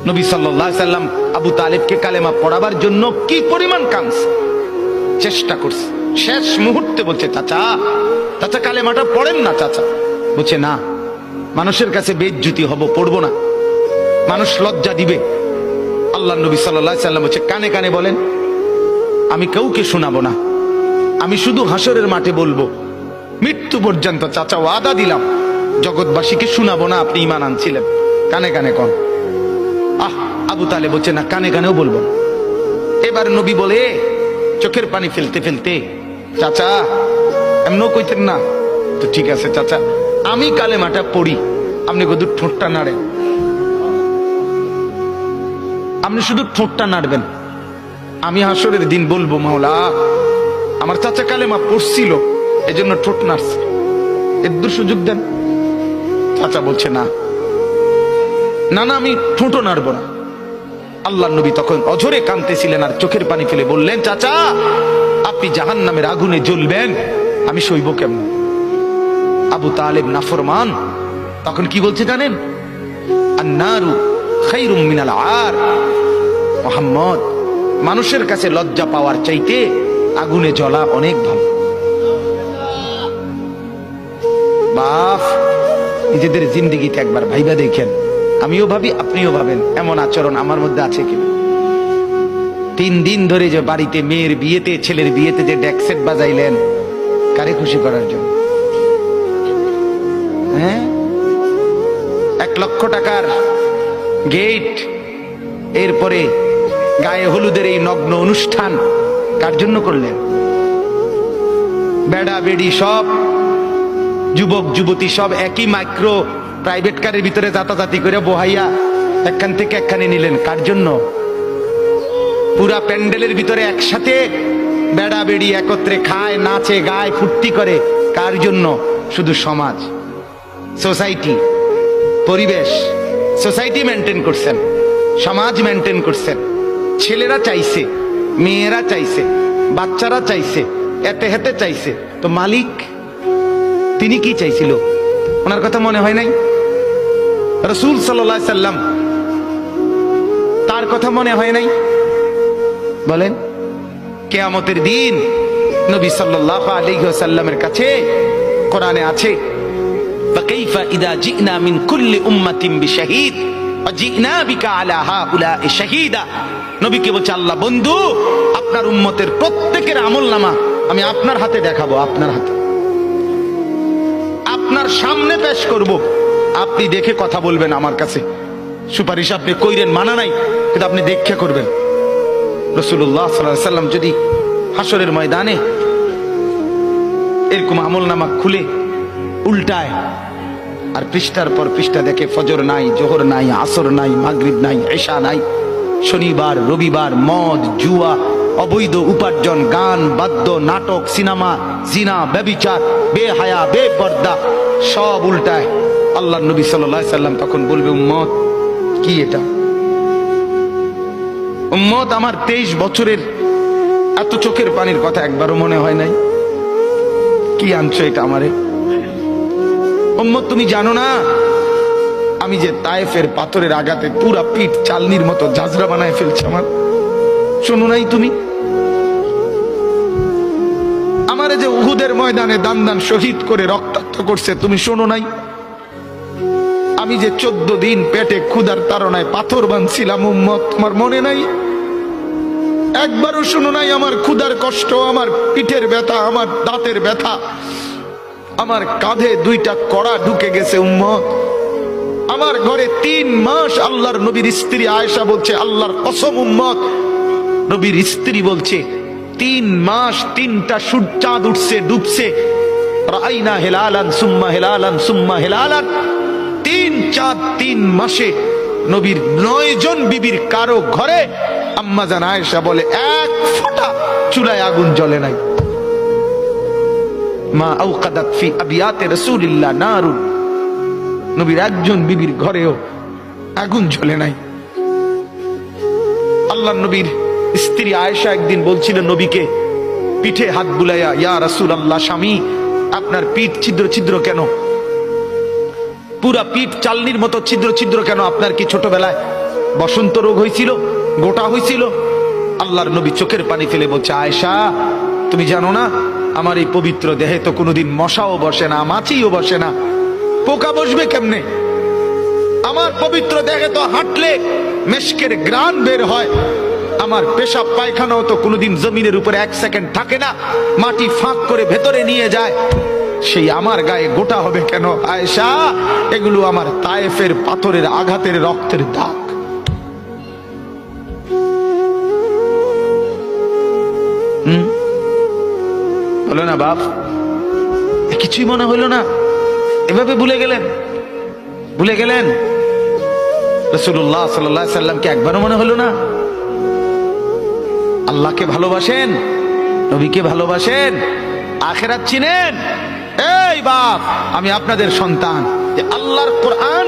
নবী সাল্লাল্লাহু আলাইহি সাল্লাম আবু তালেবকে কালেমা পড়াবার জন্য কি পরিমাণ কাঁদছে, চেষ্টা করছে। শেষ মুহূর্তে বলছে, চাচা চাচা কালেমাটা পড়েন না চাচা। বলছে না, মানুষের কাছে বেইজ্জতি হব, পড়বো না, মানুষ লজ্জা দিবে। আল্লাহ নবী সাল্লাল্লাহু আলাইহি সাল্লাম বলছে, কানে কানে বলেন, আমি কাউকে শোনাবো না, আমি শুধু হাসরের মাঠে বলবো, মৃত্যু পর্যন্ত চাচা ওয়াদা দিলাম জগৎবাসীকে শোনাবো না আপনি ঈমান আনছিলেন, কানে কানে কন। আবু তালেব বলছে না, কানে কানেও বলবো। এবার নবী বলে চোখের পানি ফেলতে ফেলতে, চাচা এমনও কইতেন না তো, ঠিক আছে চাচা আমি কালেমাটা পড়ি, আপনি শুধু ঠোঁটটা নাড়েন, আপনি শুধু ঠোঁটটা নাড়বেন, আমি হাসরের দিন বলবো মাওলা আমার চাচা কালেমা পড়ছিল এজন্য ঠোঁট নাড়ছে, এর সুযোগ দেন। চাচা বলছে না না না, আমি ঠোঁটও নাড়বো না। আল্লাহ নবী তখন অঝরে কাঁদতেছিলেন আর চোখের পানি ফেলে বললেন, চাচা আপনি জাহান্নামের আগুনে জ্বলবেন, আমি সইব কেমন? আবু তালেব নাফরমান তখন কি বলছে জানেন? আন্নারু খায়রুম মিনাল আর। মুহাম্মদ, মানুষের কাছে লজ্জা পাওয়ার চাইতে আগুনে জ্বলা অনেক ভালো। বাপ, নিজেদের জিন্দেগিতে একবার ভাইবা দেখেন, আমিও ভাবি আপনিও ভাবেন এমন আচরণ আমার মধ্যে আছে কিনা। 3 দিন ধরে যে বাড়িতে মেয়ের বিয়েতে ছেলের বিয়েতে যে ডেকসেট বাজাইলেন, কারে খুশি করার জন্য? হ্যাঁ, 1 লক্ষ টাকার গেট, এরপরে গায়ে হলুদের এই নগ্ন অনুষ্ঠান কার জন্য করলেন? বেড়া বেড়ি সব যুবক যুবতী সব একই মাইক্রো প্রাইভেট কারের ভিতরে যাতাযাতি করে বহাইয়া একখান থেকে একখানে নিলেন, কার জন্য? পুরা প্যান্ডেলের ভিতরে একসাথে বেড়া বেড়ি একত্রে খায়, নাচে, গায়, ফুর্তি করে, কার জন্য? শুধু সমাজ, সোসাইটি, পরিবেশ, সোসাইটি মেনটেন করছেন, সমাজ মেনটেন করছেন। ছেলেরা চাইছে, মেয়েরা চাইছে, বাচ্চারা চাইছে, এতে হেতে চাইছে, তো মালিক তিনি কি চাইছিল? ওনার কথা মনে হয় নাই? রাসূল সাল্লাল্লাহু আলাইহি সাল্লাম তার কথা মনে হয় নাই? বলেন, কিয়ামতের দিন নবী সাল্লাল্লাহু আলাইহি ওয়াসাল্লামের কাছে কোরআনে আছে, ফাকাইফা ইযা জিনা মিন কুল্লি উম্মাতিন বিশাহীদ ওয়া জিনা বিকা আলা হাউলা'i শাহীদা। নবীকে বলছে আল্লাহ, বন্ধু আপনার উম্মতের প্রত্যেকের আমলনামা আমি আপনার হাতে দেখাবো, আপনার হাতে, আপনার সামনে পেশ করব, আপনি দেখে কথা বলবেন আমার কাছে, সুপারিশ আপনি কইরেন, মানা নাই, কিন্তু আপনি দেখে করবেন। রাসূলুল্লাহ সাল্লাল্লাহু আলাইহি ওয়াসাল্লাম যদি হাসরের ময়দানে এরকম আমলনামা খুলে উল্টায় আর পৃষ্ঠার পর পৃষ্ঠা দেখে ফজর নাই, জোহর নাই, আসর নাই, মাগরিব নাই, ইশা নাই, শনিবার রবিবার, মদ জুয়া, অবৈধ উপার্জন, গান বাদ্য, নাটক, সিনেমা, জিনা, ব্যভিচার, বেহায়া, বেপর্দা সব উল্টায়। আল্লাহ নবী সাল্লাল্লাহু আলাইহি সাল্লাম তখন বলবে, উম্মত কি এটা? উম্মত, আমার 23 বছরের এত চোখের পানির কথা একবারও মনে হয় নাই? কি আনছো এটা আমারে? উম্মত, তুমি জানো না আমি যে তায়েফের পাথরের আঘাতে পুরা পিঠ চালনির মতো ঝাঁঝরা বানায় ফেলছে আমার? শোনো নাই তুমি? আমারে যে উহুদের ময়দানে দান দান শহীদ করে রক্তাক্ত করছে, তুমি শোনো নাই? আমি যে 14 দিন পেটে ক্ষুধার তাড়নায় পাথর বাঁধছিলাম, উম্মত তোমার মনে নাই? একবারও শোনো নাই আমার ক্ষুধার কষ্ট, আমার পিঠের ব্যথা, আমার দাঁতের ব্যথা, আমার কাঁধে 2টা কড়া ঢুকে গেছে? উম্মত, আমার ঘরে 3 মাস আল্লাহর নবীর স্ত্রী আয়েশা বলছে, আল্লাহর কসম উম্মত, নবীর স্ত্রী বলছে 3 মাস 3টা চাঁদ উঠছে ডুবছে, রাইনা হেলালান সুম্মা হেলালান সুম্মা হেলালান, 3 চাঁদ 3 মাসে নবীর 9 জন বিবির কারো ঘরে আম্মা জান আয়েশা বলে 1 ফোঁটা চুলায় আগুন জ্বলে নাই। মা আওকাদাত ফি আবিয়াতে রাসূলিল্লাহ নারুন, নবীর একজন বিবির ঘরেও আগুন জ্বলে নাই। আল্লাহ নবীর স্ত্রী আয়েশা একদিন বলছিল নবীকে পিঠে হাত বুলাইয়া, ইয়া রাসূলুল্লাহ, স্বামী আপনার পিঠ ছিদ্র ছিদ্র কেন? পুরা পিঠ চালনির মতো ছিদ্র ছিদ্র কেন? আপনার কি ছোটবেলায় বসন্ত রোগ হয়েছিল, গোটা হয়েছিল। আল্লাহর নবী চোখের পানি ফেলে বলছে, আয়েশা তুমি জানো না আমার এই পবিত্র দেহে তো কোনোদিন মশাও বসে না, মাছিও বসে না, পোকা বসবে কেমনে? আমার পবিত্র দেহে তো হাঁটলে মেশকের গ্রান বের হয়, আমার পেশাব পায়খানাও তো কোনোদিন জমিনের উপরে 1 সেকেন্ড থাকে না, মাটি ফাঁক করে ভেতরে নিয়ে যায়, সেই আমার গায়ে গোটা হবে কেন? আয়েশা এগুলো আমার তায়েফের পাথরের আঘাতের রক্তের দাগ। হলো না বাপ? কিছুই মনে হলো না? এভাবে ভুলে গেলেন? ভুলে গেলেন রাসূলুল্লাহ সাল্লাল্লাহু আলাইহি সাল্লামকে একবারও মনে হলো না? আল্লাহকে ভালোবাসেন, নবীকে ভালোবাসেন, আখিরাত চিনেন? এই বাপ, আমি আপনাদের সন্তান, যে আল্লাহর কোরআন